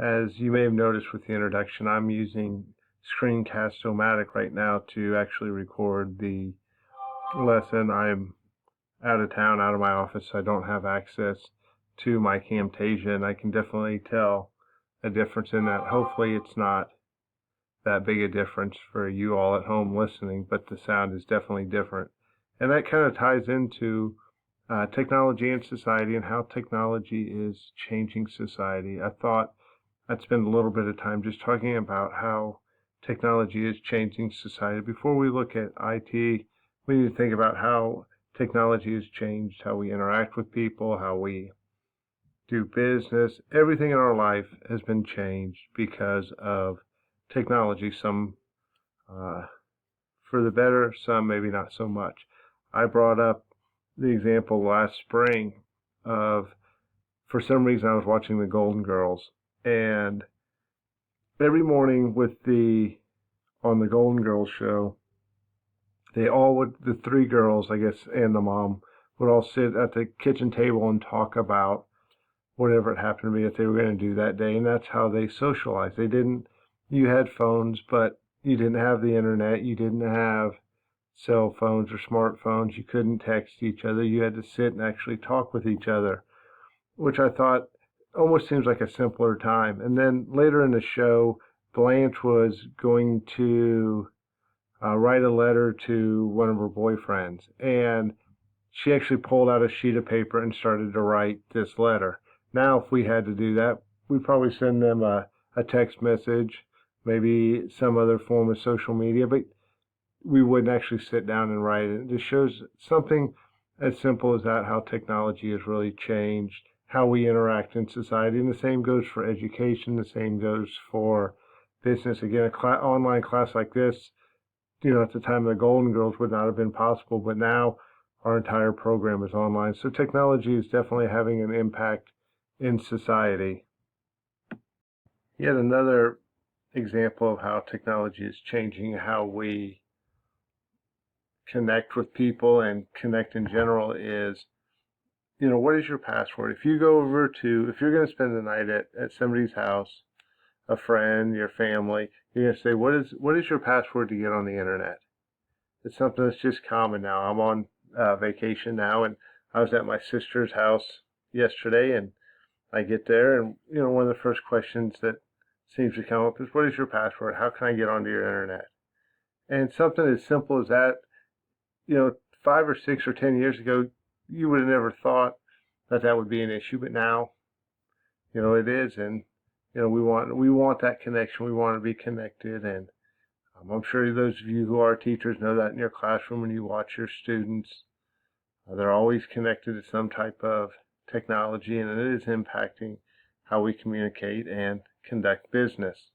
As you may have noticed with the introduction, I'm using Screencast-O-Matic right now to actually record the lesson. I'm out of town, out of my office, so I don't have access to my Camtasia, and I can definitely tell a difference in that. Hopefully it's not that big a difference for you all at home listening, but the sound is definitely different. And that kind of ties into technology and society and how technology is changing society. I thought I'd spend a little bit of time just talking about how technology is changing society. Before we look at IT, we need to think about how technology has changed how we interact with people, how we do business. Everything in our life has been changed because of technology. Some for the better, some maybe not so much. I brought up the example last spring of, for some reason, I was watching the Golden Girls, and every morning on the Golden Girls show, they all would, the three girls, I guess, and the mom, would all sit at the kitchen table and talk about whatever it happened to be that they were going to do that day, and that's how they socialized. You had phones, but you didn't have the internet, you didn't have cell phones or smartphones, you couldn't text each other, you had to sit and actually talk with each other, which I thought almost seems like a simpler time. And then later in the show, Blanche was going to write a letter to one of her boyfriends, and she actually pulled out a sheet of paper and started to write this letter. Now, if we had to do that, we'd probably send them a text message, maybe some other form of social media, but we wouldn't actually sit down and write it. It just shows something as simple as that, how technology has really changed how we interact in society. And the same goes for education, the same goes for business. Again, online class like this, at the time of the Golden Girls would not have been possible, but now our entire program is online. So technology is definitely having an impact in society. Yet another example of how technology is changing how we connect with people and connect in general is, what is your password? If you're going to spend the night at somebody's house, a friend, your family, you're going to say, what is your password to get on the internet? It's something that's just common now. I'm on vacation now, and I was at my sister's house yesterday, and I get there, and one of the first questions that seems to come up is, what is your password? How can I get onto your internet? And something as simple as that, 5 or 6 or 10 years ago, you would have never thought that would be an issue, but now, it is, and we want that connection. We want to be connected, and I'm sure those of you who are teachers know that in your classroom when you watch your students. They're always connected to some type of technology, and it is impacting how we communicate and conduct business.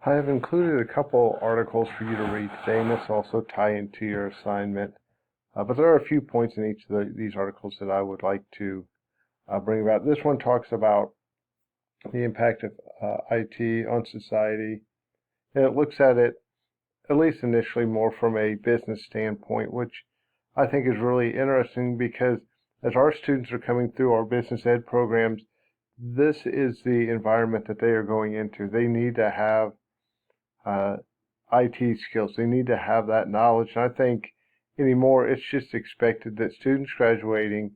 I have included a couple articles for you to read today, and this also tie into your assignment. But there are a few points in each of these articles that I would like to bring about. This one talks about the impact of IT on society, and it looks at it, at least initially, more from a business standpoint, which I think is really interesting because as our students are coming through our business ed programs, this is the environment that they are going into. They need to have IT skills. They need to have that knowledge. And I think anymore, it's just expected that students graduating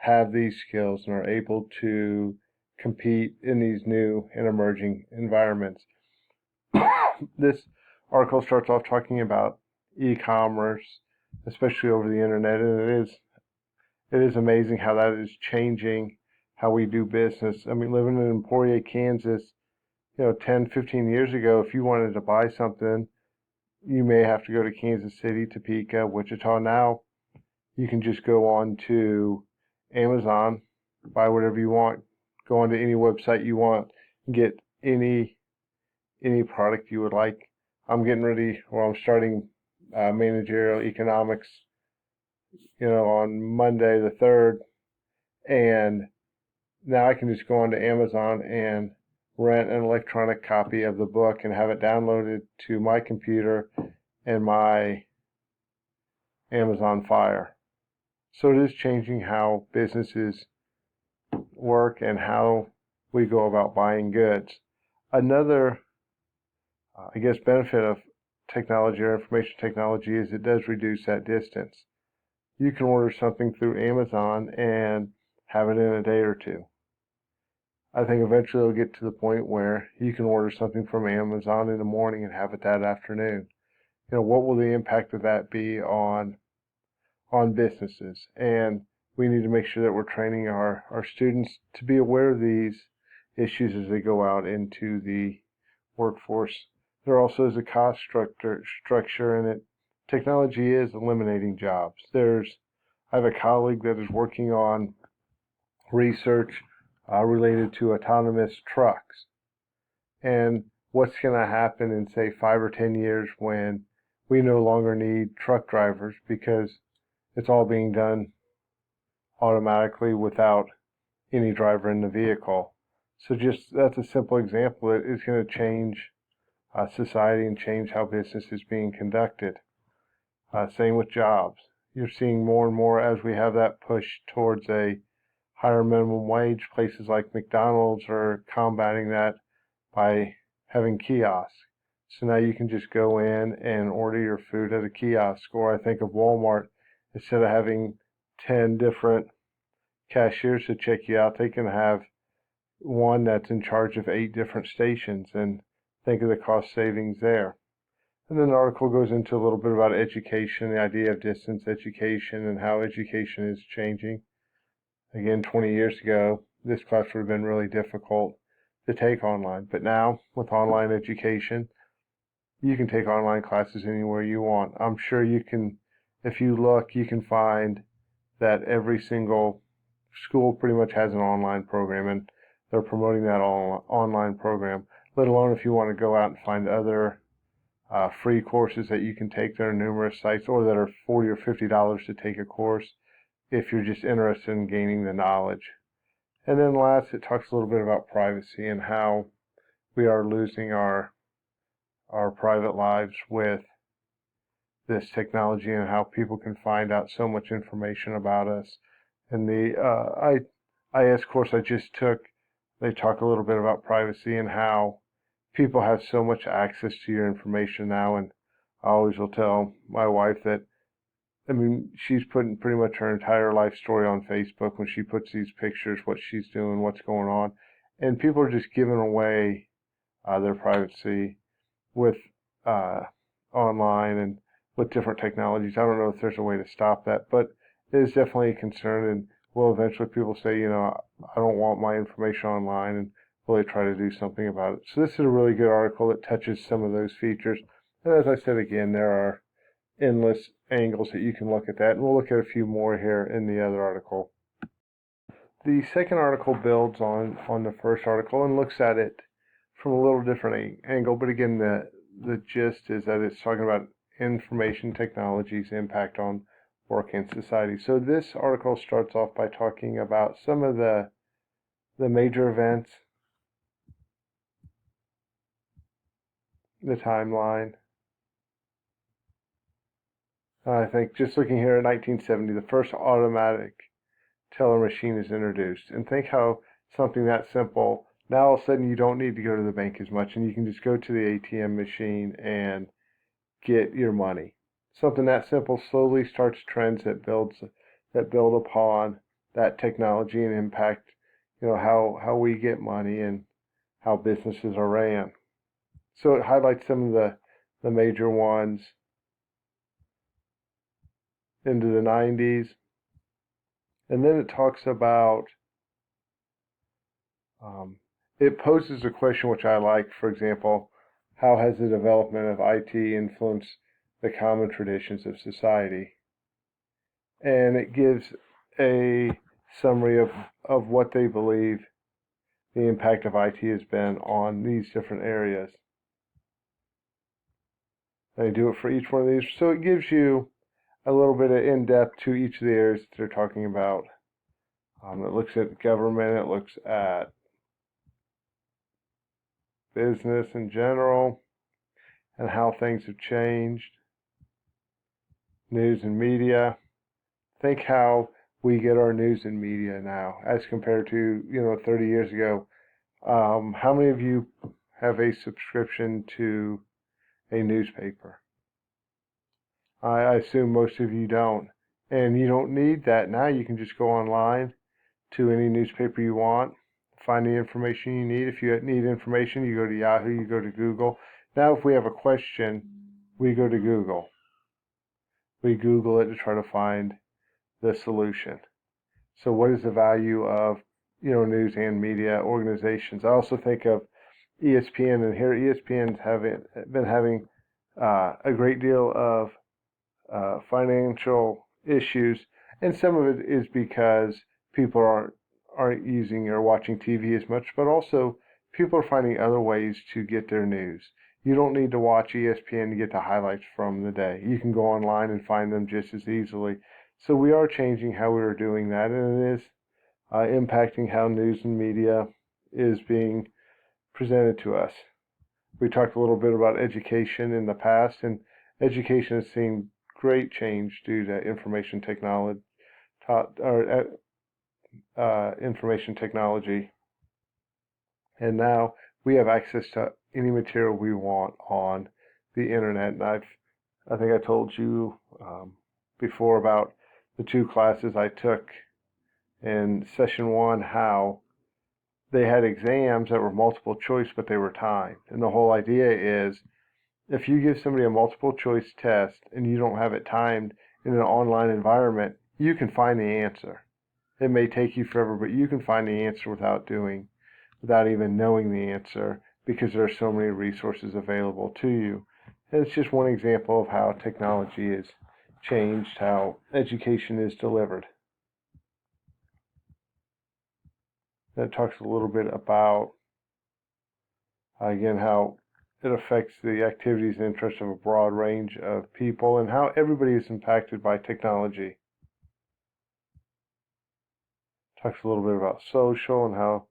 have these skills and are able to compete in these new and emerging environments. This article starts off talking about e-commerce, especially over the internet, and it is amazing how that is changing how we do business. I mean, living in Emporia, Kansas, 10, 15 years ago, if you wanted to buy something, you may have to go to Kansas City, Topeka, Wichita. Now, you can just go on to Amazon, buy whatever you want, go onto any website you want, get any product you would like. I'm starting managerial economics, on Monday the 3rd, and now I can just go onto Amazon and rent an electronic copy of the book and have it downloaded to my computer and my Amazon Fire. So it is changing how businesses work and how we go about buying goods. Another, benefit of technology or information technology is it does reduce that distance. You can order something through Amazon and have it in a day or two. I think eventually it'll get to the point where you can order something from Amazon in the morning and have it that afternoon. What will the impact of that be on businesses? And we need to make sure that we're training our students to be aware of these issues as they go out into the workforce. There also is a cost structure in it. Technology is eliminating jobs. I have a colleague that is working on research related to autonomous trucks. And what's going to happen in, say, 5 or 10 years when we no longer need truck drivers because it's all being done automatically without any driver in the vehicle. So that's a simple example that is going to change society and change how business is being conducted. Same with jobs. You're seeing more and more as we have that push towards a higher minimum wage. Places like McDonald's are combating that by having kiosks. So now you can just go in and order your food at a kiosk. Or I think of Walmart, instead of having 10 different cashiers to check you out, they can have one that's in charge of 8 different stations, and think of the cost savings there. And then the article goes into a little bit about education, the idea of distance education and how education is changing. Again, 20 years ago, this class would have been really difficult to take online. But now, with online education, you can take online classes anywhere you want. I'm sure you can, if you look, you can find that every single school pretty much has an online program, and they're promoting that online program, let alone if you want to go out and find other free courses that you can take. There are numerous sites, or that are $40 or $50 to take a course if you're just interested in gaining the knowledge. And then last, it talks a little bit about privacy and how we are losing our private lives with this technology, and how people can find out so much information about us. And the IS course I just took, they talk a little bit about privacy and how people have so much access to your information now. And I always will tell my wife that, she's putting pretty much her entire life story on Facebook when she puts these pictures, what she's doing, what's going on. And people are just giving away their privacy with online and with different technologies. I don't know if there's a way to stop that, but it is definitely a concern. And will eventually people say, I don't want my information online, and will they try to do something about it? So this is a really good article that touches some of those features. And as I said again, there are endless angles that you can look at that, and we'll look at a few more here in the other article. The second article builds on the first article and looks at it from a little different angle, but again, the gist is that it's talking about information technology's impact on work and society. So this article starts off by talking about some of the major events, the timeline. I think just looking here at 1970, the first automatic teller machine is introduced. And think how something that simple, now all of a sudden you don't need to go to the bank as much, and you can just go to the ATM machine and get your money. Something that simple slowly starts trends that build upon that technology and impact, how we get money and how businesses are ran. So it highlights some of the major ones into the 90s. And then it talks about, it poses a question which I like, for example, how has the development of IT influenced the common traditions of society? And it gives a summary of what they believe the impact of IT has been on these different areas. They do it for each one of these, so it gives you a little bit of in-depth to each of the areas that they're talking about. It looks at government, it looks at business in general, and how things have changed. News and media. Think how we get our news and media now as compared to, 30 years ago. How many of you have a subscription to a newspaper? I assume most of you don't. And you don't need that now. You can just go online to any newspaper you want, find the information you need. If you need information, you go to Yahoo, you go to Google. Now, if we have a question, we go to Google. We Google it to try to find the solution. So what is the value of, news and media organizations? I also think of ESPN, and here ESPN's been having a great deal of financial issues, and some of it is because people aren't using or watching TV as much, but also people are finding other ways to get their news. You don't need to watch ESPN to get the highlights from the day. You can go online and find them just as easily. So we are changing how we are doing that, and it is impacting how news and media is being presented to us. We talked a little bit about education in the past, and education has seen great change due to information technology, and now we have access to any material we want on the internet. And I think I told you before about the 2 classes I took in session 1, how they had exams that were multiple choice, but they were timed. And the whole idea is, if you give somebody a multiple choice test and you don't have it timed in an online environment, you can find the answer. It may take you forever, but you can find the answer without even knowing the answer, because there are so many resources available to you. And it's just one example of how technology has changed how education is delivered. That talks a little bit about, again, how it affects the activities and interests of a broad range of people, and how everybody is impacted by technology. Talks a little bit about social and how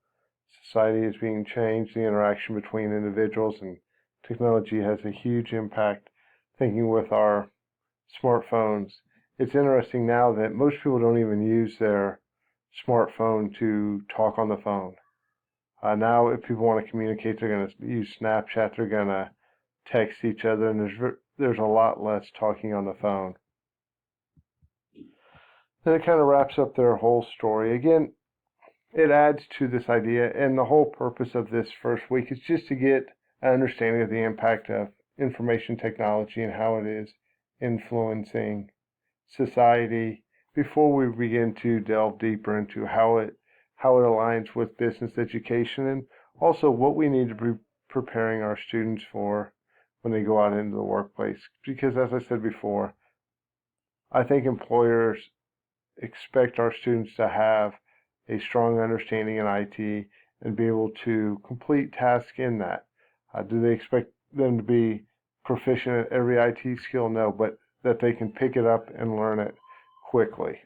society is being changed, the interaction between individuals, and technology has a huge impact. Thinking with our smartphones, it's interesting now that most people don't even use their smartphone to talk on the phone. Now, if people want to communicate, they're going to use Snapchat, they're going to text each other, and there's a lot less talking on the phone. Then it kind of wraps up their whole story. Again, it adds to this idea, and the whole purpose of this first week is just to get an understanding of the impact of information technology and how it is influencing society before we begin to delve deeper into how it aligns with business education, and also what we need to be preparing our students for when they go out into the workplace. Because as I said before, I think employers expect our students to have a strong understanding in IT and be able to complete tasks in that. Do they expect them to be proficient at every IT skill? No, but that they can pick it up and learn it quickly.